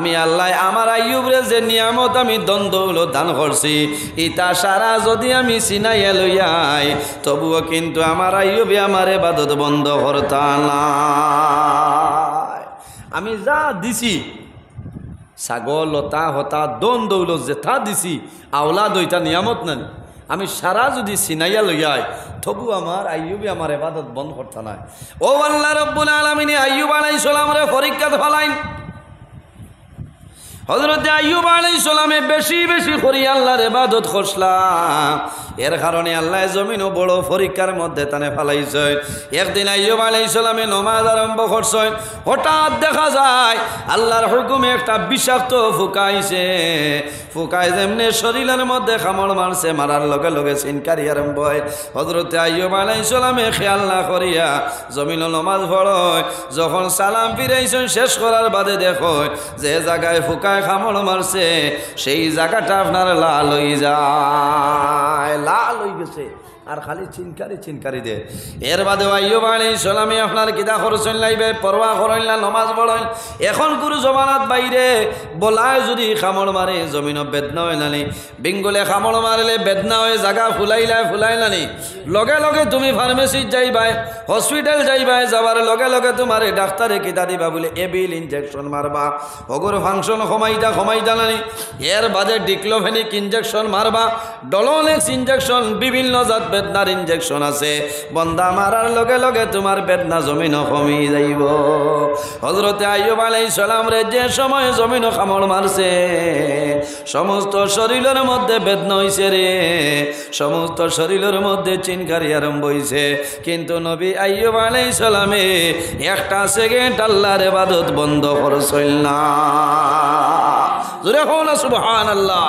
আমি আল্লাহ আমার আইয়ুবরে যে নিয়ামত আমি দ্বন্দ্ব দান করছি ইতা সারা যদি আমি চিনাইয়া লইয়াই তবুও কিন্তু আমার আইয়ুবে আমার ইবাদত বন্ধ করতা না। আমি যা দিছি ছাগল লতা হতা দন দৌলত যেথা দিছি আওলাদ ওইটা নিয়ামত না আমি সারা যদি চিনাইয়া লইয়াই তবু আমার আইয়ুবে আমার ইবাদত বন্ধ করতা না। ও আল্লাহ রাব্বুল আলামিন আইয়ুব আলাইহিস সালামরে পরীক্ষা ফলাইন। হযরত আইয়ুব আলাইহিস সালামে বেশি বেশি করে আল্লাহর ইবাদত করছলাম এর কারণে আল্লাহ জমিনও বড় পরীক্ষার মধ্যে তানে ফেলাইছে। একদিন আইয়ুব আলাইহিস সালামে নামাজ আরম্ভ করছেন, হঠাৎ দেখা যায় আল্লাহর হুকুমে একটা বিষাক্ত ফুকাইছে। ফুকায় যেমনি শরীরের মধ্যে কামড় মারছে, মারার লগে লগে চিনকারি আরম্ভ হয়। হযরত আইয়ুব আলাইহিস সালামে খেয়াল না করিয়া জমিনও নামাজ পড়য়। যখন সালাম ফিরাইছেন শেষ করার বাদে দেখো যে জায়গায় ফুকায় কামড় মারছে সেই জায়গাটা আপনার লাল হয়ে যায়, লাল হয়ে গেছে আর খালি চিনকারি চিনকারি দে। এর বাদে আইয়ুব আলাইহিস সালামে আপনার কিদা করছেন লাইবে পরোয়া করেন না, নামাজ পড়েন। এখন গুরু জমানাত বাইরে বলায় যদি কামড় মারে জমিনও বেদনা হয় নানি, বিঙ্গলে কামড় মারলে বেদনা হয়ে জায়গা ফুলাই নানি, লগে লগে তুমি ফার্মেসিত যাইবাই, হসপিটাল যাইবাই, যাবার লগে লগে তোমার ডাক্তারে কিতা দিবা বলে এবিল ইনজেকশন মারবা, হগর ফাংশন কমাইতা নানি। এর বাদে ডিক্লোফেনিক ইনজেকশন মারবা, ডলোনেক্স ইনজেকশন, বিভিন্ন জাত বেদনার ইনজেকশন আছে। বন্দা মারার লগে লগে তোমার বেদনা জমিন কমি যাইব। হযরতে আইয়ুব আলাইহিস সালাম রে যে সময় জমিন কামড় মারছে সমস্ত শরীরের মধ্যে বেদনা হইছে রে, সমস্ত শরীরের মধ্যে চিনকারি আরম্ভ হইছে। কিন্তু নবী আইয়ুব আলাইহিস সালামে একটা সেকেন্ড আল্লাহর ইবাদত বন্ধ করছিল না। জোরে হোনা সুবহানাল্লাহ।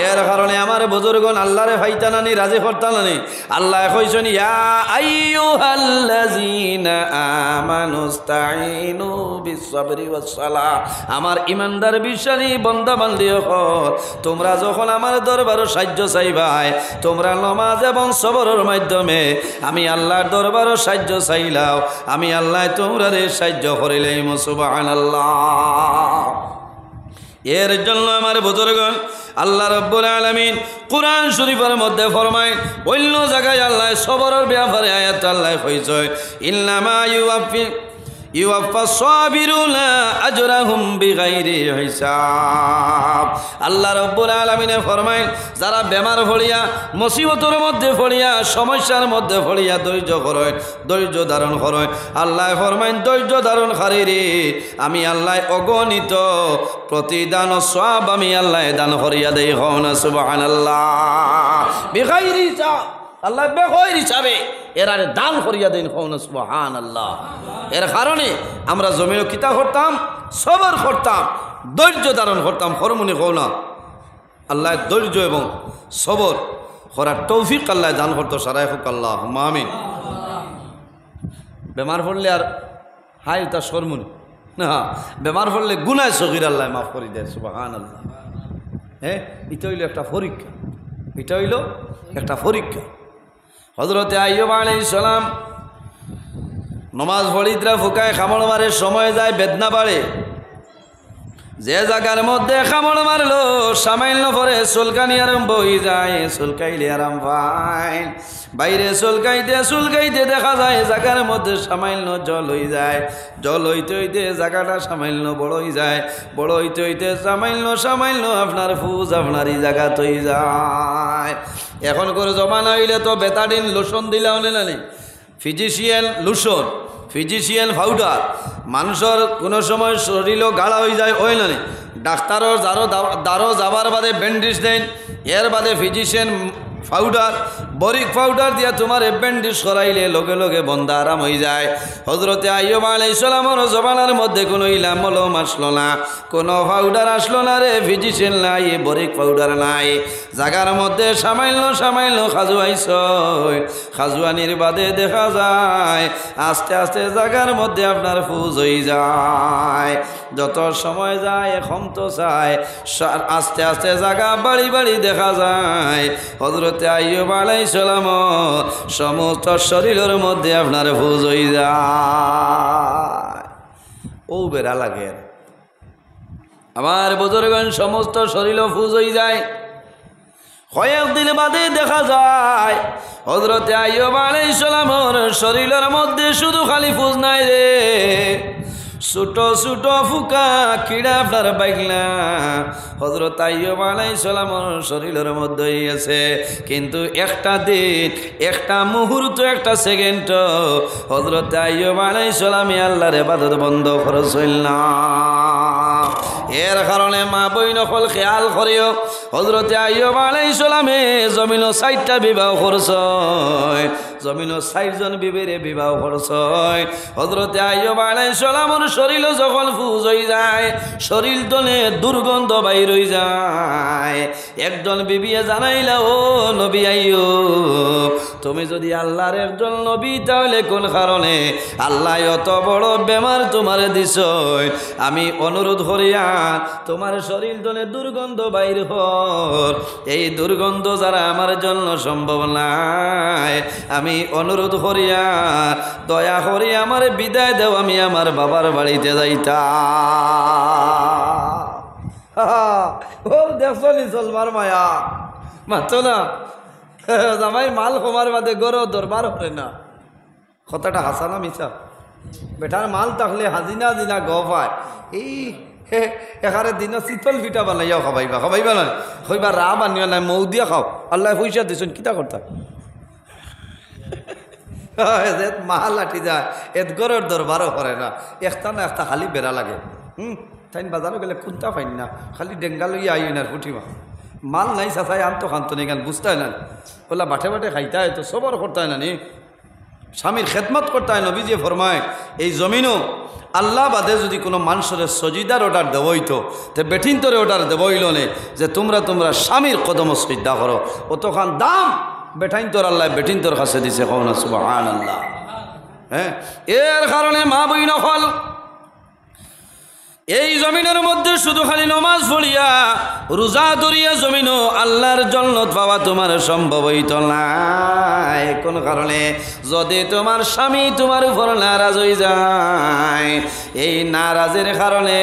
এর কারণে আমার বুজুর্গণ আল্লাহরে ফাইতা নানি, রাজি করতা নানি। আল্লাহ কইছেন ইয়া আইয়ুহাল্লাযীনা আমানুস্তাঈনু বিস-সাবরি ওয়াস-সালাহ। আমার ইমানদার বিশ্বাসী বান্দা বান্দিও তোমরা যখন আমার দরবারে সাহায্য চাইবাই তোমরা নামাজ এবং সবরের মাধ্যমে আমি আল্লাহর দরবারে সাহায্য চাইলাও, আমি আল্লাহ তোমরারে সাহায্য করিলেই। সুবহানাল্লাহ। এর জন্য আমার বুজুর্গণ আল্লাহ রাব্বুল আলামিন কুরআন শরীফের মধ্যে ফরমায়, অন্য জায়গায় আল্লাহ সবরের ব্যাপারে আয়াত আল্লাহ কইছে ইন্নামা ইউওয়াফাস সাবিরুনা আজরাহুম বিগাইরি হিসাব। আল্লাহ রাব্বুল আলামিন ফরমায় যারা বেমার পড়িয়া মুসিবতের মধ্যে পড়িয়া সমস্যার মধ্যে পড়িয়া ধৈর্য ধারণ করে আল্লাহ ফরমায় ধৈর্য ধারণ খারিরে আমি আল্লাহ অগণিত প্রতিদান সওয়াব আমি আল্লাহ দান করিয়া দেই। হওনা সুবহানাল্লাহ। বিগাইরি হিসাব, আল্লাহ বেগৈর হিসাবে এরা দান করিয়া দেন। হওনা সুবহানাল্লাহ। এর কারণে আমরা জমিও কিতা করতাম, সবর করতাম, ধৈর্য ধারণ করতাম। হরমুনি হওনা আল্লাহ ধৈর্য এবং সবর করার তৌফিক আল্লাহ দান করতো। সারাই হোক আল্লাহ আমিন। বেমার পড়লে আর হাই তা শরমুনি না, বেমার পড়লে গুনায় সগীর আল্লাহ মাফ করে দেয়। সুবহানাল্লাহ। হ্যাঁ, এটা হইল একটা পরীক্ষা, এটা হইল একটা পরীক্ষা। হযরতে আইয়ুব আলাইহিস সালাম নমাজ পড়িতরা ফুকায় কামড় মারে, সময় যায় বেদনা বাড়ে। যে জায়গার মধ্যে কামড় মারলো সামান্য পরে চুলকানি আরম্ভ হয়ে যায়, চুলকাইলে আরাম পায়। বাইরে চুলকাইতে দেখা যায় জায়গার মধ্যে সামান্য জল হয়ে যায়, জল হইতে হইতে জায়গাটা সামান্য বড় হয়ে যায়, বড় হইতে হইতে সামান্য আপনার ফুজ আপনারই জায়গা হয়ে যায়। এখন করে জমানা হইলে তো বেতাডিন লোশন দিলে হলে না, ফিজিশিয়ান লোশন, ফিজিশিয়ান পাউডার, মানুষের কোনো সময় শরীরও গাঢ় হয়ে যায় ওই না, ডাক্তারও দারো যাবার বাদে ব্যান্ডেজ দেন, এর বাদে ফিজিশিয়ান পাউডার, বরিক পাউডার দিয়া তোমার ব্যান্ডেজ করাইলে লগে লগে বন্ধা আরাম হয়ে যায়। হযরতে আইয়ুব আলাইহিস সালামের জবানের মধ্যে কোনো ইলাম মলম আসলো না, কোনো পাউডার আসলো না রে, ফিজিশিয়ান নাই, বরিক পাউডার নাই, জায়গার মধ্যে সামান্য খাজুয়ানির বাদে দেখা যায় আস্তে আস্তে জায়গার মধ্যে আপনার ফুজ হয়ে যায়। যত সময় যায় এখন তো চায় আস্তে আস্তে জায়গা বাড়ি দেখা যায়। হযরতে আইয়ুব আলাইহিস সালাম সমস্ত শরীরের মধ্যে আপনার ফুজ হয়ে যায়। ও বেড়া লাগে আমার বুজুর্গগণ সমস্ত শরীর ফুজ হয়ে যায়। কয়েকদিন বাদে দেখা যায় হযরতে আইয়ুব আলাইহিস সালামের শরীরের মধ্যে শুধু খালি ফুজ নাই রে, ছোট ছোট ফুকা কিড়া আপনার বাইকলা হযরত আইয়ুব আলাইহিস সালামের শরীরের মধ্যে আছে। কিন্তু একটা দিন, একটা মুহূর্ত, একটা সেকেন্ড হযরত আইয়ুব আলাইহিস সালাম আল্লাহর ইবাদত বন্ধ করছিল না। এর কারণে মা বইন হল খেয়াল করিও, হযরতে আইয়ুব আলাইহিস সালামে জমিনও 4টা বিবাহ করছে, জমিনও 4 জন বিবিরে বিবাহ করছে। হযরতে আইয়ুব আলাইহিস সালামের শরীর যখন ফুজ হয়ে যায়, শরীর তলে দুর্গন্ধ বাইর হয়ে যায়। একজন বিবিয়ে জানাইলা, ও নবী আইয়ুব, তুমি যদি আল্লাহর একজন নবী তাহলে কোন কারণে আল্লাহ এত বড় বেমার তোমার দিছ? আমি অনুরোধ করিয়া তোমার শরীর তলে দুর্গন্ধ বাইর হর, এই দুর্গন্ধ যারা আমার জন্য সম্ভব নাই, আমি অনুরোধ করিয়া দয়া করি আমার বিদায় দেও, আমি আমার বাবার বাড়িতে যাইতাম। ও দেখছো নি চলবার মায়া মাত্র না জামাই মাল কমার বাদে গরো দরবার হবে না। কথাটা হাসা না মিছা? বেটার মাল থাকলে হাজিনা হাজিনা গ পায়। এই এখানে দিন শীতল পিঠা বানাইয়া খাবাইবা, খাবাইবা না হইবা রা বানিয়া নাই মৌ দিয়া খাও, আল্লাহ পয়সা দিছেন কিতা করতা মাল লাঠি যায় এত গরের দরবারও করে না, একটা না একটা খালি বেড়া লাগে। তাই বাজারও গেলে কোনটা পাইন না, খালি ডেঙ্গা লইয়া আই না ফুটিবা মাল নাই চাচাই আনতো খানতো নেই গান বুঝতে হয় না, ওলা বাটে বাটে খাইতে হয় তো সবর করতে হয় না নি, স্বামীর খেদমত করতে হয়। নবী যে ফরমায় এই জমিনও আল্লাহ বাদে যদি কোনো মানুষের সজিদার অর্ডার দেবইতো তো বেঠিন্তরে অর্ডার দেবইল নে যে তোমরা তোমরা স্বামীর কদম সজ্জা করো, অতখান দাম বেঠাইন্তর আল্লাহ বেঠিন্তর কাছে দিছে। কওনা সুবহানাল্লাহ। হ্যাঁ, এর কারণে মা বইন হল এই জমিনের মধ্যে শুধু খালি নমাজ পড়িয়া রোজা ধরিয়া জমিনও আল্লাহর জান্নাত পাওয়া তোমার সম্ভব হইত না। কোন কারণে? যদি তোমার স্বামী তোমার উপর নারাজ হয়ে যায়, এই নারাজের কারণে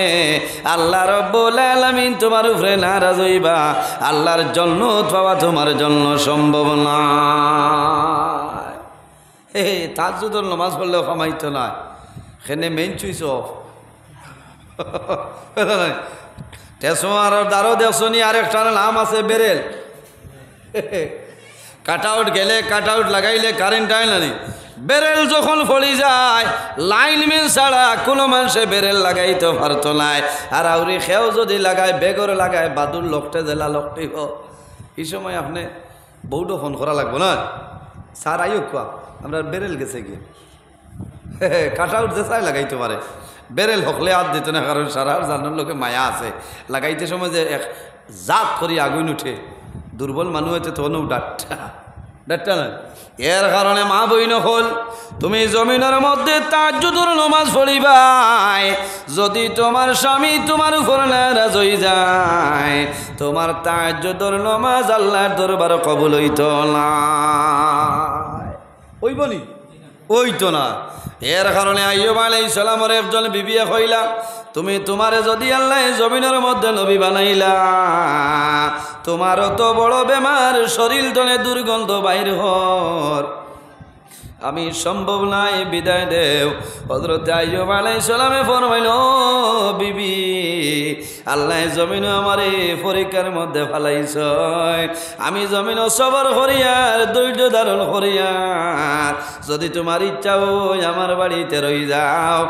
আল্লাহ রাব্বুল আলামিন তোমার উপরে নারাজ হইবা, আল্লাহর জান্নাত পাওয়া তোমার জন্য সম্ভব না। তাহাজ্জুদের নামাজ পড়লেও কামাইতো না, সেনে মেইন চুইস অফ টেসমা দারো দেখছনি। আরেকটার নাম আছে বেরেল। কাট আউট গেলে কাট আউট লাগাইলে কারেন্ট আয় না, বেরেল যখন ফলি যায় লাইনম্যান ছাড়া কোনো মানুষে বেরেল লাগাইতে পারতো না। আর আউরি খেও যদি লাগায় বেগর লাগায় বাদুর লকটে জেলা লকটিব, এই সময় আপনি বউটো ফোন করা লাগবো না, স্যার আইও কোয়া আমরা বেরেল গেছে গিয়ে কাট আউট যে চাই লাগাইতে পারে, বেরেল হকলে হাত দিত না, কারণ সারা জানার লোকে মায়া আছে। লাগাইতে সময় যে এক জাত করি আগুন উঠে, দুর্বল মানুষ হয়েছে তখনও ডাটটা না। এর কারণে মা বইন হল তুমি জমিনের মধ্যে তাহাজ্জুদের নামাজ পড়িবাই, যদি তোমার স্বামী তোমার উপর নারাজ হয়ে যায়, তোমার তাহাজ্জুদের নামাজ আল্লাহর দরবারে কবুল হইত না। হইবনি? ওইতো না। এর কারণে আইয়ুব আলাইহিস সালামের একজন বিবিয়ে কইলা, তুমি তোমারে যদি আল্লাহ জমিনের মধ্যে নবী বানাইলা, তোমারও তো বড় বেমার, শরীর তলে দুর্গন্ধ বাইর হর, আমি সম্ভব নাই, বিদায় দেও। হযরত আইয়ুব আলাইহিস সালামে ফরমাইল, বিবি আল্লাহ জমিন আমারে পরীক্ষার মধ্যে ফেলাইছ, আমি জমিন সবর করিয়ার ধৈর্য ধারণ করিয়ার, যদি তোমার ইচ্ছা হয় আমার বাড়িতে রই যাও,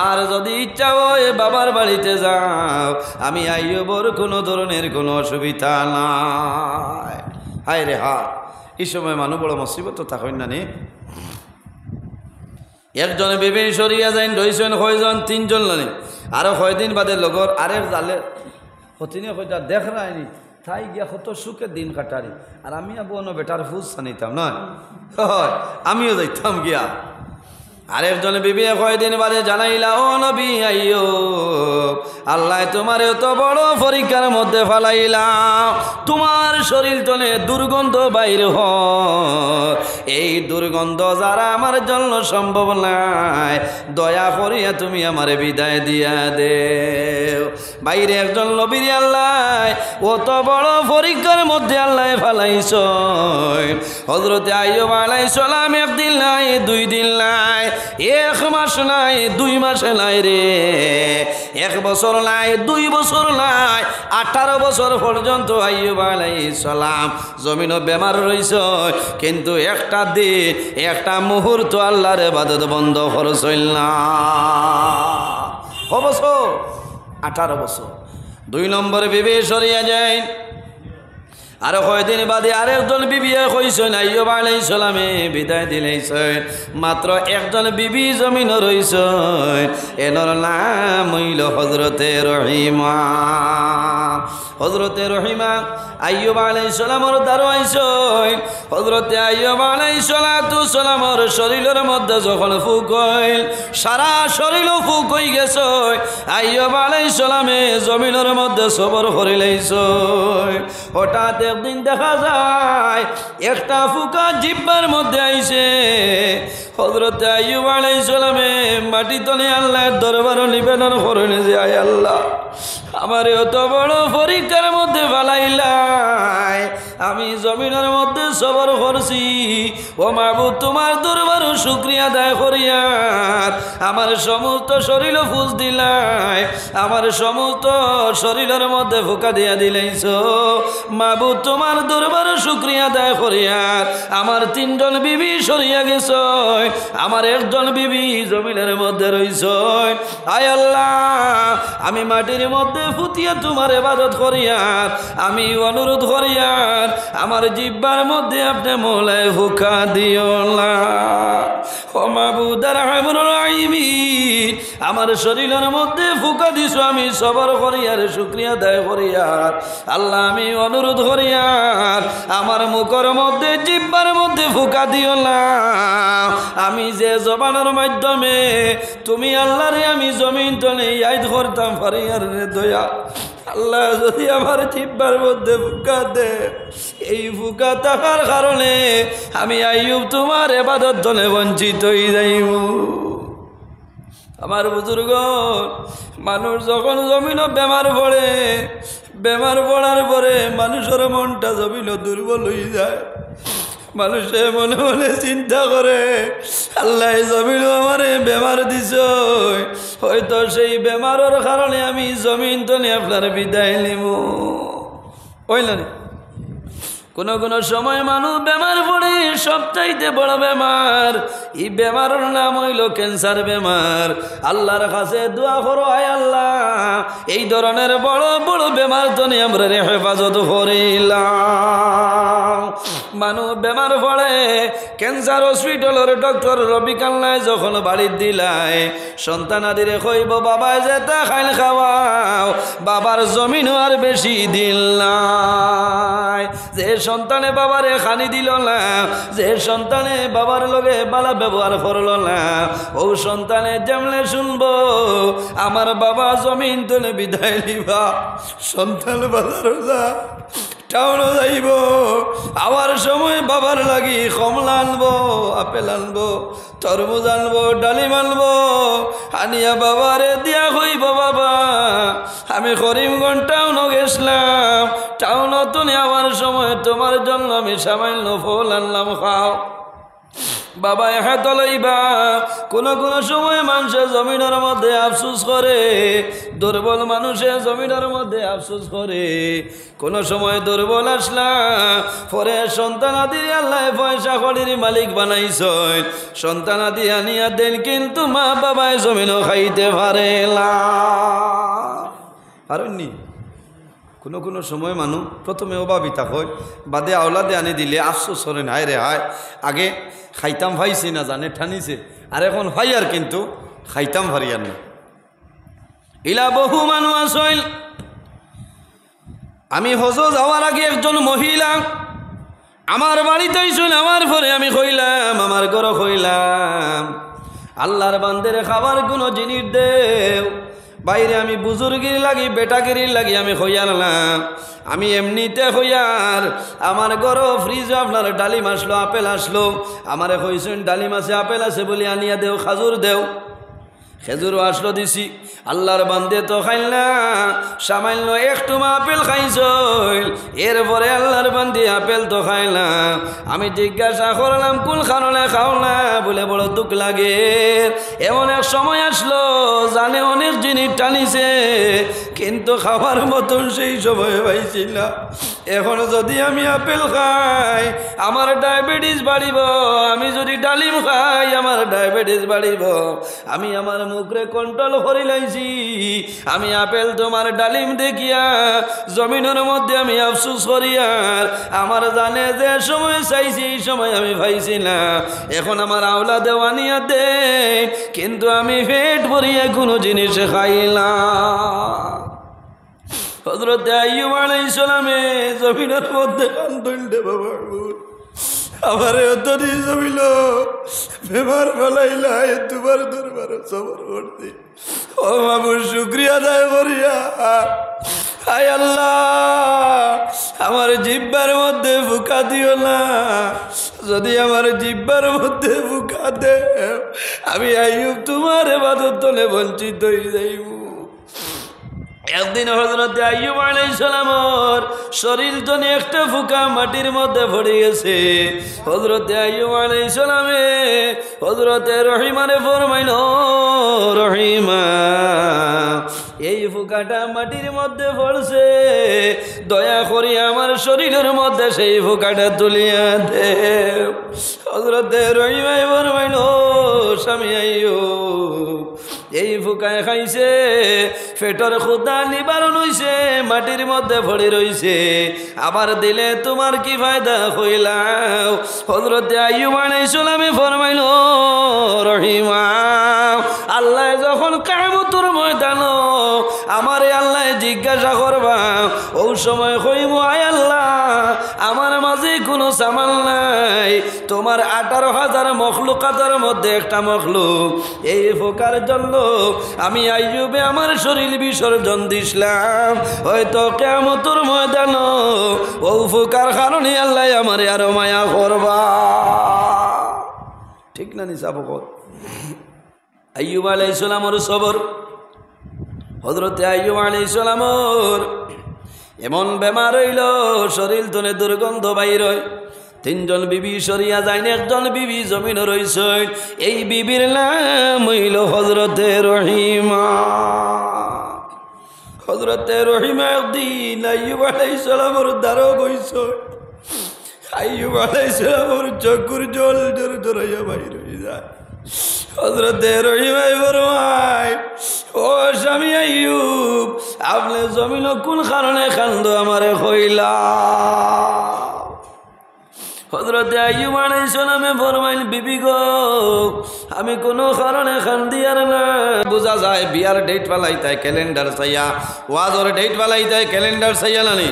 আর যদি ইচ্ছা হয় বাবার বাড়িতে যাও, আমি আইয়ুবর কোনো ধরনের কোনো অসুবিধা নাই। হায় রে হা, এই সময় মানুষ বড় মুসিবত থাকেন না নি। একজনে বিবি সরিয়া যাইন রইছেন কয়জন? 3 জন লানি। আরো কয়দিন বাদে লগর আরেক জালে হতিনে কইটা দেখ রায়নি তাই গিয়া কত সুখে দিন কাটারি, আর আমি আবনো বেটার ফুজ সানিতাম না, আমিও যাইতাম গিয়া। আরেকজনে বিবি কয়দিন বাদে জানাইলা, ও নবী আইয়ুব আল্লাহ তোমার এত বড় পরীক্ষার মধ্যে ফালাইলাম, তোমার শরীর তলে দুর্গন্ধ বাইর হয়, এই দুর্গন্ধ যারা আমার জন্য সম্ভব নাই, দয়া করিয়া তুমি আমার বিদায় দিয়া দেও। বাইরে একজন নবীর আল্লাহ অত বড় পরীক্ষার মধ্যে আল্লাহ ফালাইছ। হযরতে আইয়ুব আলাইহিস সালাম একদিন নাই, দুই দিন নাই, এক মাস নাই, 2 মাস নাই রে, 1 বছর নাই, 2 বছর নাই, 18 বছর পর্যন্ত আইয়ুব আলাইহিস সালাম জমিনও বেমার রইছ, কিন্তু একটা দিন একটা মুহূর্ত আল্লাহর ইবাদত বন্ধ করছইল না। ক বছর? 18 বছর। 2 নম্বর বিবি সরিয়া যায়, আর কয়দিন বাদে আরেকজন বিবি কইছেন আইয়ুব আলাইহিস সালামে বিদায় দিলেছে, মাত্র একজন বিবি জমিন রইছে, এনার নাম হইল হযরতে রহিমা। হযরতে রহিমা আইয়ুব আলাইহিস সালামের দারওয়াইছে। হযরতে আইয়ুব আলাইহিস সালামের শরীরের মধ্যে যখন ফুক হইল, সারা শরীর ফুক হই গেছে, আইয়ুব আলাইহিস সালামে জমিনের মধ্যে সবর করে লইছে। হঠাৎ একদিন দেখা যায় একটা ফুকা জিহ্বার মধ্যে আইছে। হযরতে আইয়ুব আলাইহিস সালামে মাটি তলে আল্লাহর দরবারে নিবেদন করেন যে আয় আল্লাহ, আমার এত বড় পরীক্ষার মধ্যে ফালাইলাই, আমি জমিনের মধ্যে সবর করছি, ও মাবুদ তোমার দরবার শুকরিয়া আদায় করিয়ার আমার সমস্ত শরীর ফুস দিলাই, আমার সমস্ত শরীরের মধ্যে ফুকা দিয়া দিলাইছ। মাবুদ তোমার দরবার শুকরিয়া আদায় করিয়ার আমার 3 জন বিবি সরিয়া গেছ, আমার একজন বিবি জমিনের মধ্যে রইছ। আয় আল্লাহ, আমি মাটির মধ্যে ফুটিয়া তোমার ইবাদত করিয়ার আমি অনুরোধ করিয়ার আমার জিহ্বার মধ্যে আপনি মোলায় ফুকা দিও না। ও মাবুদ আরহামুর রাহিমিন, আমার শরীরের মধ্যে ফুকা দিছ, আমি সবর করিয়ার শুকরিয়া আদায় করিয়ার আল্লাহ আমি অনুরোধ করিয়ার আমার মুখের মধ্যে জিহ্বার মধ্যে ফুকা দিও না। আমি যে জবানের মাধ্যমে তুমি আল্লাহরে আমি জমিন তলে ইয়াদ করতাম ফারিয়ার রে দয়া, আল্লাহ যদি আমার জিহ্বার মধ্যে ফুকা দে, এই ফুকা থাকার কারণে আমি আইয়ুব তোমার ইবাদত তলে বঞ্চিত হয়ে যাইব। আমার বুজুর্গ, মানুষ যখন জমিনও বেমার পড়ে, বেমার পড়ার পরে মানুষের মনটা জমিনও দুর্বল হয়ে যায়। মানুষে মনে মনে চিন্তা করে আল্লাহ জমিন আমার বেমার দিছ, হয়তো সেই বেমারের কারণে আমি জমিন তো নিয়ে আপনার বিদায় নিব। ওই না, কোনো কোনো সময় মানুষ বেমার পড়ে, সবচাইতে বড় বেমার, এই বেমারের নাম হইল ক্যান্সার বেমার। আল্লাহর কাছে দোয়া করো, আয় আল্লাহ এই ধরনের বড় বড় বেমার তো নিয়ে আমরা হেফাজত করিলাম। মানুষ বেমার পড়ে, ক্যান্সার হসপিটালের ডক্টর রবিকাল্লায় যখন বাড়ির দিলাই সন্তানাদিরে কইব বাবা যেটা খাইল খাওয়াও, বাবার জমিনও আর বেশি দিল নাই। যে সন্তানে বাবারে খানি দিল না, যে সন্তানে বাবার লগে বালা ব্যবহার করল না, ও সন্তানে যেমনে শুনবো আমার বাবা জমিন তুলে বিদায় নিবা, সন্তান বাজার যা টাউনও যাইব, আবার সময় বাবার লাগি কমলা আনবো, আপেল আনবো, তরমুজ আনবো, ডালিম আনবো, আনিয়া বাবারে দিয়া হইব বাবা আমি করিমগঞ্জ টাউনও গেছিলাম, টাউনও তো নেওয়ার সময় তোমার জন্য আমি সামান্য ফল আনলাম, খাও বাবা হাত লইবা। কোনো কোনো সময় মানুষের জমিনের মধ্যে আফসোস করে, দুর্বল মানুষের জমিনের মধ্যে আফসোস করে। কোনো সময় দুর্বল আসলা পরে সন্তানাদি আল্লাহ পয়সা কড়ির মালিক বানাইছ, সন্তানাদি আনিয়া দেন, কিন্তু মা বাবায় জমিনও খাইতে পারে না। পারেননি? কোনো কোনো সময় মানুষ প্রথমে অভাবিতা হয়, বাদে আওলাদে আনি দিলে আফসোস করেন, হায় রে হায় আগে খাইতাম ভাইছি না জানে ঠানিছে, আর এখন ভাই আর কিন্তু খাইতাম ভারিয়ার না। ইলা বহু মানুষ আসইল। আমি হজ যাওয়ার আগে একজন মহিলা আমার বাড়িতে শুন, আমার পরে আমি কইলাম, আমার ঘরে কইলাম আল্লাহর বান্দের খাবার কোনো জিনিস দেও, বাইরে আমি বুজুর্গির লাগি বেটাগিরির লাগি আমি হইয়ার না, আমি এমনিতে হইয়ার। আমার ঘরও ফ্রিজে আপনার ডালিম আসলো, আপেল আসলো, আমারে কইছেন ডালিম আছে আপেল আছে বলি আনিয়া দেও, খাজুর দেও। খেজুরও আসলো দিছি। আল্লাহর বান্দে তো খাইল না, সামান্য একটু আপেল খাইছইল, এরপরে আল্লাহর বান্দি আপেল তো খাই না। আমি জিজ্ঞাসা করলাম কোন কারণে খাও না, বলে বড় দুঃখ লাগে। এমন এক সময় আসলো জানে অনেক জিনিস টানিছে, কিন্তু খাবার মতন সেই সময় পাইছি না। এখন যদি আমি আপেল খাই আমার ডায়াবেটিস বাড়িব, আমি যদি ডালিম খাই আমার ডায়াবেটিস বাড়িব। আমি আমার মুখরে কন্ট্রোল করে লাইছি। আমি আপেল তোমার ডালিম দেখিয়া জমিনের মধ্যে আমি আফসোস করি, আর আমার জানে যে সময় চাইছি এই সময় আমি পাইছি না। এখন আমার আওলা দেওয়ানিয়া দে, কিন্তু আমি পেট ভরিয়া কোনো জিনিস খাইলাম। হযরত আইয়ুব আলাইহিস সালামে জমিনের মধ্যে কান্দন দে বাবা, আমারে অতরি জমিল বেমার ফেলাইলা, তোমার দরবার সবর করতে। ও বাবু শুকরিয়া আদায় করিয়া, হায় আল্লাহ আমার জিহ্বার মধ্যে ফুকা দিও না। যদি আমার জিহ্বার মধ্যে ফুকা দে আমি আইয়ুব তোমার ইবাদত তলে বঞ্চিত হয়ে যাইব। একদিন হযরত আইয়ুব আলাইহিস সালামের শরীর জনে একটা ফুকা মাটির মধ্যে পড়ে গেছে। হযরত আইয়ুব আলাইহিস সালামে হযরত রহিমারে ফরমাইল, রহিমা এই ফুকাটা মাটির মধ্যে পড়ছে, দয়া করি আমার শরীরের মধ্যে সেই ফুকাটা তুলিয়া দে। হযরত রহিমায় ফরমাইল, স্বামী আইয়ুব এই ফুকায় খাইছে, পেটের ক্ষুধা নিবারণ হইছে, মাটির মধ্যে পড়ে রইছে, আবার দিলে তোমার কি ফায়দা হইলাও। হযরত আইয়ুব আলাইহিস সালামে ফরমাইল, রহিমা আল্লাহ যখন কিয়ামতের ময়দান আমারে আল্লাহ জিজ্ঞাসা করবা, ওই সময় কইব আয় আল্লাহ আমার মাঝে কোনো সামাল নাই, তোমার 18,000 মখলুকাতের মধ্যে একটা মখলুক, এই ফোকার জন্য আমি আইয়ুবে আমার শরীর বিসর্জন দিছিলাম। হয়তো কিয়ামতের ময়দান ও ফোকার কারণে আল্লাহ আমারে আরো মায়া করবা। ঠিক না নিসাব আইয়ুব আলাইহিস সালামের সবর। হযরত আইয়ুব আলাইহিস সালামের এমন বেমার হইল, শরীর তনে দুর্গন্ধ বাইর হয়। 3 জন বিবি সরিয়া যায়, একজন বিবি জমিন রইছে, এই বিবির নাম হইল হযরতে রহিমা। হযরতে রহিমা একদিন আইয়ুব আলাইহিস সালামের দ্বারে বইছে। আইয়ুব আলাইহিস সালামের চোখের জল জোর জোরাইয়া বাইর হয়ে যায়। হযরতে রহিমা ফরমায়, ও স্বামী আইয়ুব আপনি জমিন কোন কারণে কান্দ আমারে কইলা। হযরত আইয়ুব আলাইহিস সালামে ফরমাইল, বিবি গো আমি কোনো কারণে কান্দি আর না। বোঝা যায় বিয়ার ডেট পালাইতে ক্যালেন্ডার চাইয়া, ওয়াজর ডেট পালাইতে ক্যালেন্ডার চাইয়া নানি।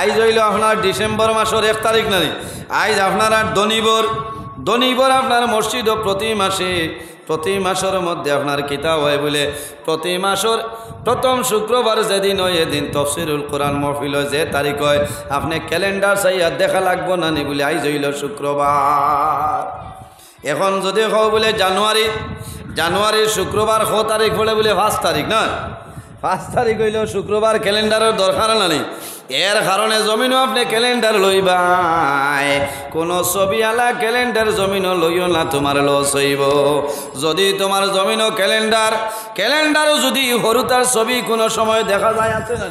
আইজ হইল আপনার ডিসেম্বর মাসের 1 তারিখ নানি। আইজ আপনার আর দনিবর আপনার মসজিদ প্রতি মাসের মধ্যে আপনার কিতাব হয় বলে প্রতি মাসের প্রথম শুক্রবার যেদিন হয় এদিন তাফসীরুল কোরআন মাহফিল হয়, যে তারিখ হয় আপনি ক্যালেন্ডার চাইয়া দেখা লাগবো না নি বলে আইজ হইল শুক্রবার। এখন যদি কও বলে জানুয়ারির শুক্রবার 6 তারিখ পড়ে বলে 5 তারিখ না, 5 তারিখ হইল শুক্রবার, ক্যালেন্ডারের দরকার নাই। এর কারণে জমিনও আপনি ক্যালেন্ডার লইবাই, কোনো ছবি আলা ক্যালেন্ডার জমিনও লইও না, তোমার লস হইব। যদি তোমার জমিনও ক্যালেন্ডারও যদি হরুতার ছবি কোনো সময় দেখা যায়, আছে না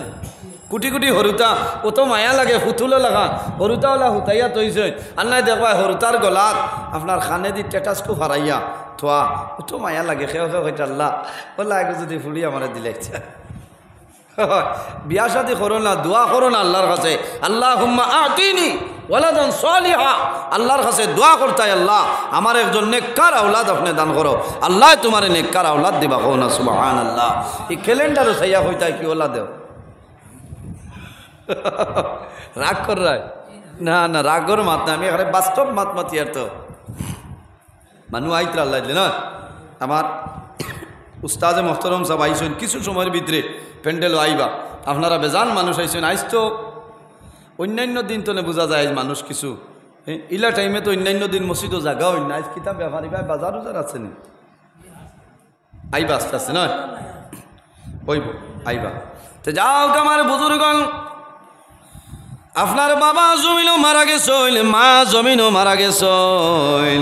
কুটি কুটি হরুতা, কত মায়া লাগে, ফুতুলো লাগা হরুতাওয়ালা হুতাইয়া তৈছে আর নাই দেখবা হরুতার গলাত আপনার খানে দি টেটাসকো ফারাইয়া থোয়া, কত মায়া লাগে। খেয়ে হইতে আল্লাহ বললা যদি ফুড়ি আমার দিলে বিয়া শাদী করো না, দোয়া করো না আল্লাহর কাছে, আল্লাহুম্মা আতিনি ওয়ালাদান সালিহা, আল্লাহর কাছে দোয়া করতাই আল্লাহ আমার একজন নেককার আওলাদ আপনি দান করো, আল্লাহ তোমার নেককার আওলাদ দিবা। কও না সুবহানাল্লাহ। এই ক্যালেন্ডারও সাইয়া হইতাই কি ওলা দেও রাগ কর রায় না না, রাগর মাত না, আমি এখানে বাস্তব মাত মাতি আর তো মানুষ আইতরা আল্লাহ দিলে না। আমার উস্তাজে মোহতরম সাহেব আইসেন কিছু সময়ের ভিতরে প্যান্ডেল আইবা আপনারা বেজান মানুষ আইসেন আইস তো অন্যান্য দিন তো বোঝা যায় মানুষ কিছু ইলা টাইমে তো অন্যান্য দিন মসজিদও জায়গা হয় না কিতাব ব্যাপারী ভাই বাজার উজার আছে নি আইবা আস্তে আস্তে নয় ওইব আইবা তো যাও আমার বুজুর্গণ আপনার বাবা জমিনও মারা গেছেন মা জমিনও মারা গেছেন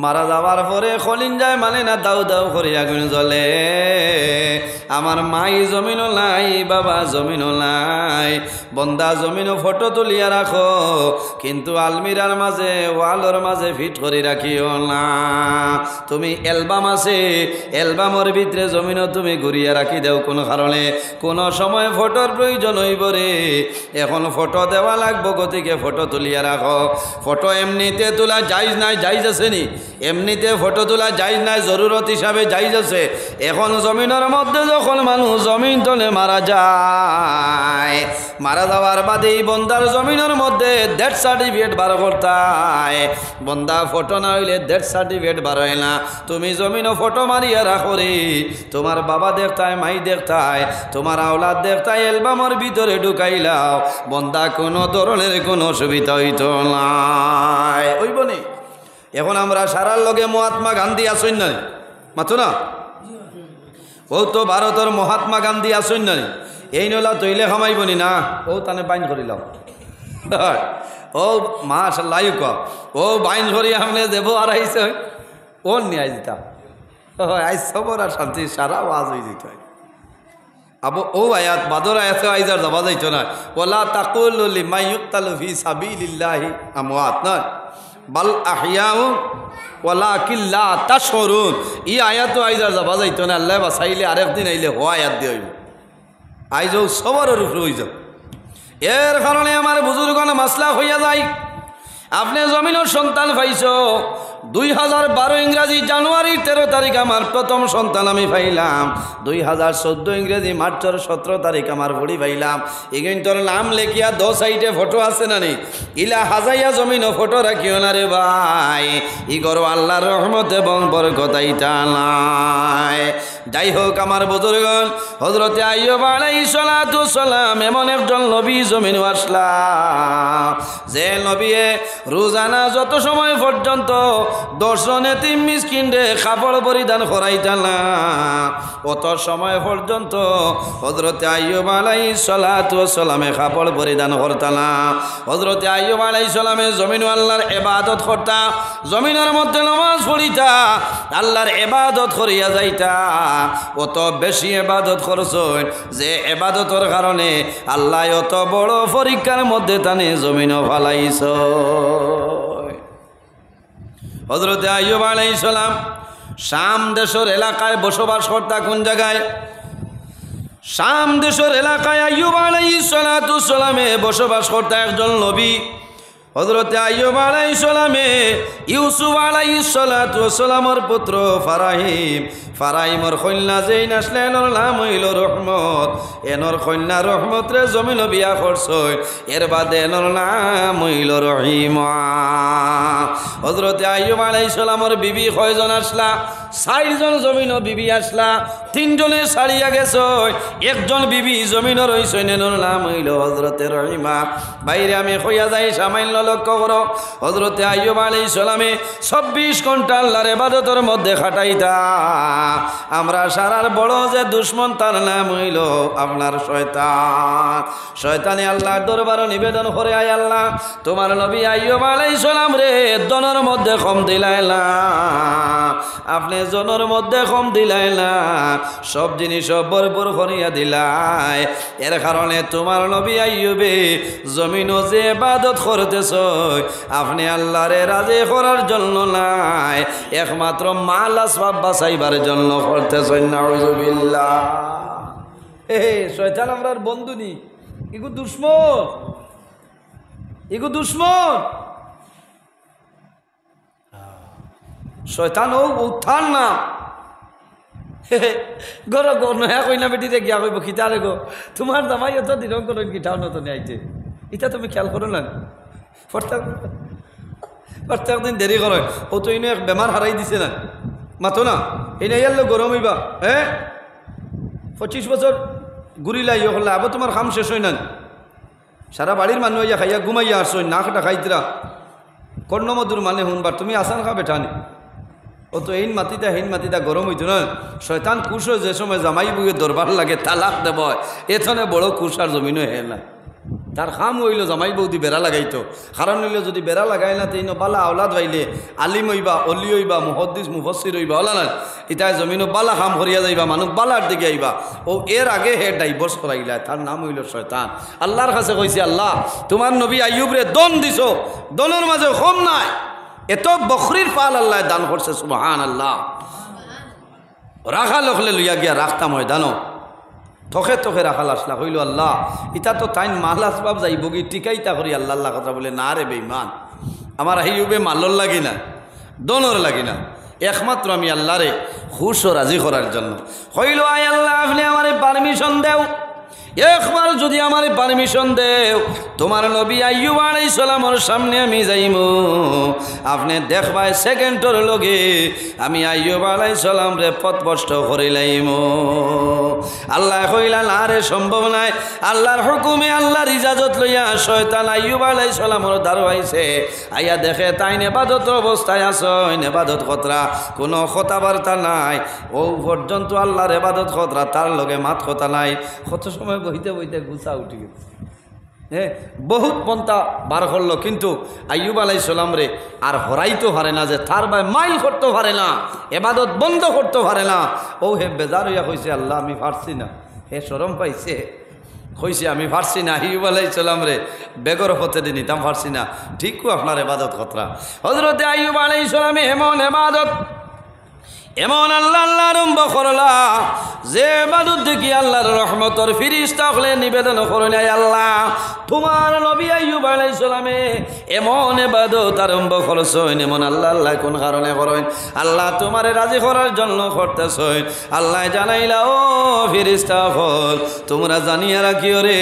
মারা যাওয়ার পরে খলিন যায় মানে না দাউ দাউ করে আগুন জ্বলে আমার মাই জমিনও নাই বাবা জমিনও নাই বন্দা জমিনও ফটো তুলিয়া রাখো কিন্তু আলমিরার মাঝে ওয়ালর মাঝে ফিট করে রাখিও না তুমি অ্যালবাম আছে অ্যালবামের ভিতরে জমিনও তুমি ঘুরিয়ে রাখি দেও কোন কারণে কোন সময় ফটোর প্রয়োজন হইব রে এখন ফটো দেওয়া লাগবো গতিকে ফটো তুলিয়া রাখো ফটো এমনিতে তোলা যাইজ নাই যাইজ আছে নি এমনিতে ফটো তোলা যাইজ নাই জরুরত হিসাবে যাইজ আছে এখন জমিনের মধ্যে যখন মানুষ জমিন তলে মারা যায় মারা যাওয়ার বাদে এই বন্দার জমিনের মধ্যে ডেথ সার্টিফিকেট বার করতায় বন্দা ফটো না হইলে ডেথ সার্টিফিকেট বার হয় না তুমি জমিনও ফটো মারিয়া রাখো রে তোমার বাবা দেখতায় মাই দেখতায় তোমার আওলাদ দেখতায় অ্যালবামের ভিতরে ঢুকাইলাও বন্দা কোনো ধরনের কোনো অসুবিধা হইত নাই ওই বনে এখন আমরা সারার লগে মহাত্মা গান্ধী আসেন না মাথো না ও তো ভারতের মহাত্মা গান্ধী আসেন না এই নলা তৈলে খামাইবনি না ও তানে বাইন করিলাম ও মাশাআল্লাহ ও বাইন করি আমলে দেব আর আইসে ও নিয়ে আই দিতাম আইস সবর আর শান্তি সারা আওয়াজ হয়ে যেত আবু ও আয়াত বাদর আয়াতে আইজার যাবা যাইতো না ওলা তাকুলু লিমান ইউকতালু ফি সাবিলিল্লাহি আমওয়াত না বাল আহিয়াউ ওয়ালাকিন লা তাশউরুন ই আয়াত আইজার যাবা যাইতো না আল্লাহ বাসাইলে আরেকদিন আইলে ও আয়াত দিয়ে হইব আইজও সবরের উপরে হই যাও এর কারণে আমার বুজুর্গণ মাসলা হইয়া যায় আপনি জমিনের সন্তান পাইছো 2012 ইংরাজি জানুয়ারি 13 তারিখ আমার প্রথম সন্তান আমি পাইলাম 2014 ইংরেজি মার্চের 17 তারিখ আমার বড়ি পাইলাম এগিনটোর নাম লেখিয়া 10 সাইডে ফটো আছে না নি ইলা হাজাইয়া জমিনও ফটো রাখিও না রে ভাই ই গরো আল্লাহর রহমত এবং বরকত আইতা নাই যাই হোক আমার বুজুর্গণ হযরতে আইয়ুব আলাইহিস সালাতু সালাম এমন একজন নবী জমিনে আসলা যে নবীয়ে রোজানা যত সময় পর্যন্ত 10 জন এতিম মিসকিনরে কাপড় পরিধান করাইতা না অত সময় পর্যন্ত হযরতে আইয়ুব আলাইহিস সালাতু সালামে কাপড় পরিধান করতা না হযরতে আইয়ুব আলাইহিস সালামে জমিন আল্লাহর ইবাদত করতা জমিনের মধ্যে নামাজ পড়িতা আল্লাহর ইবাদত করিয়া যাইতা অত বেশি ইবাদত করছেন যে ইবাদতের কারণে আল্লাহ অত বড় পরীক্ষার মধ্যে তানে জমিনও ফালাইছ হযরতে আইয়ুব আলাইহিস সালাম শাম দেশের এলাকায় বসবাস করতা কোন জায়গায় শাম দেশের এলাকায় আইয়ুব আলাইহিস সালাতু সালামে বসবাস করতা একজন নবী হযরতে আইয়ুব আলাইহিস সালামে ইউসুফ আলাইহিস সালাতু সালামের পুত্র ফারাইমর কন্যা যেইন আসলে এনর নাম হইল রহমত এনর কন্যা রহমত রে জমিন বিয়া করছই এর বাদে এনর নাম হইল রহিমা হযরতে আইয়ুব আলাইহিস সালামের বিবি কয়জন আসলা 4 জন জমিন বিবি আসলা 3 জনে ছাড়িয়া গেছে একজন বিবি জমিন রইছেন এনর নাম হইল হযরতে রহিমা বাইরে আমি কইয়া যাই সামান্য লক্ষ্য করো হযরতে আইয়ুব আলাইহিস সালামে 24 ঘন্টা আল্লাহর ইবাদতের মধ্যে কাটাইতা আমরা সারার বড় যে দুশ্মন তার নাম হইল আপনার শয়তান শয়তানে আল্লাহর দরবারে নিবেদন করে আয় আল্লাহ তোমার নবী আইয়ুব আলাইহিস সালাম রে দনের মধ্যে কম দিলাইলা আপনি জনের মধ্যে কম দিলাইলা সব জিনিস ভরপুর করিয়া দিলাই এর কারণে তোমার নবী আইয়ুবে জমিনও যে ইবাদত করতেছ আপনি আল্লাহরে রাজি করার জন্য নাই একমাত্র মাল আসবাব বাঁচাইবার জন্য করতেছেন নাউজুবিল্লাহ শয়তান আমরার বন্ধু নি ইগু দুশ্মন শয়তান ও উত্থান না গর গো নয়া কইনা বেটিতে গিয়া কইব খিতারে গো তোমার জামাই অত দিন করো গিটাও নতুন আইতে এটা তুমি খেয়াল করো না প্রত্যেক দিন দেরি করো ও তো ইনো এক বেমার হারাই দিছে না মাতো না এই নাই আল্লাহ গরম হইবা 25 বছর ঘুরিলাই হলে আবার তোমার খাম শেষ হয় না সারা বাড়ির মানুষ হইয়া খাইয়া ঘুমাইয়া আসছই না খাটা খাইতরা কর্ণমধুর মানে শুনবার তুমি আসান খা বেঠানি ও তো এইন মাতিতা গরম হইতো না শয়তান কুশো যে সময় জামাই বুয়ে দরবার লাগে তালাক দেব এখানে বড় কুশার জমিনও হে না তার খাম হইল জামাই বৌদি বেড়া লাগাইতো কারণ হইল যদি বেড়া লাগাই না তেইন বালা আওলাদ ভাইলে আলিম হইবা অলি হইবা মুহদ্দিস মুফসির হইবা ওলা না ইতায় জমিনও বালা খাম করিয়া যাইবা মানুষ বালার দিকে আইবা ও এর আগে হে ডাইভোর্স করাইলা তার নাম হইল শয়তান আল্লাহর কাছে কইছে আল্লাহ তোমার নবী আইয়ুব রে দন দিছো দনের মাঝে কম নাই এত বকরির পাল আল্লাহ দান করছে সুবহানাল্লাহ রাখা লখলে লইয়া গিয়া রাখতাম ময়দানো থকে রাখাল আসলা হইল আল্লাহ ইটা তো তাইন মাল আসবাব যাইব কি টিকাইতা করি আল্লাহ আল্লাহ কথা বলে না রে বেঈমান আমার আইয়ুবে মালর লাগি না দনর লাগি না একমাত্র আমি আল্লাহরে খুশ ও রাজি করার জন্য হইল আয় আল্লাহ আপনি আমারে পারমিশন দেও একবার যদি আমার পারমিশন দেও তোমার নবী আইয়ুব আলাইহিস সালামের সামনে আমি যাইমু আপনি দেখবাই সেকেন্ডর লগে আমি আইয়ুব আলাইহিস সালাম রে পথভ্রষ্ট করিলাইমু আল্লাহ কইলা না রে সম্ভব নাই আল্লাহর হুকুমে আল্লাহর ইজাজত লইয়া শয়তান আইয়ুব আলাইহিস সালামের দ্বারে আইছে আইয়া দেখে তাই ইবাদত অবস্থায় আছেন ইবাদত খতরা কোনো কথাবার্তা নাই ও পর্যন্ত আল্লাহর ইবাদত খতরা তার লগে মাত কথা নাই কত সময় বইতে বইতে গুছা উঠি গেছে বহুত পন্থা বার করলো কিন্তু আইয়ুব আলাইহিস সালাম রে আর হরাইতে পারে না যে তার ভাই মাইল করতে পারে না ইবাদত বন্ধ করতে পারে না ও হে বেজার হইয়া কইছে আল্লাহ আমি পারছি না হে শরম পাইছে কইছে আমি পারছি না আইয়ুব আলাইহিস সালাম রে বেগর হতে দিতাম পারছি না ঠিকও আপনার ইবাদত খতরা হযরতে আইয়ুব আলাইহিস সালামে এমন ইবাদত এমন আল্লাহ আল্লাহ আরম্ভ করলা যে ইবাদত দেখি আল্লাহর রহমতর ফিরিস্তা হলে নিবেদন করেন আল্লাহ তোমার নবী আইয়ুব আলাইহিস সালামে এমন ইবাদত আরম্ভ করছেন এমন আল্লাহ আল্লাহ কোন কারণে করেন আল্লাহ তোমারে রাজি করার জন্য করতেছেন আল্লাহ জানাইলা ও ফিরিস্তা হল তোমরা জানিয়া রাখিও রে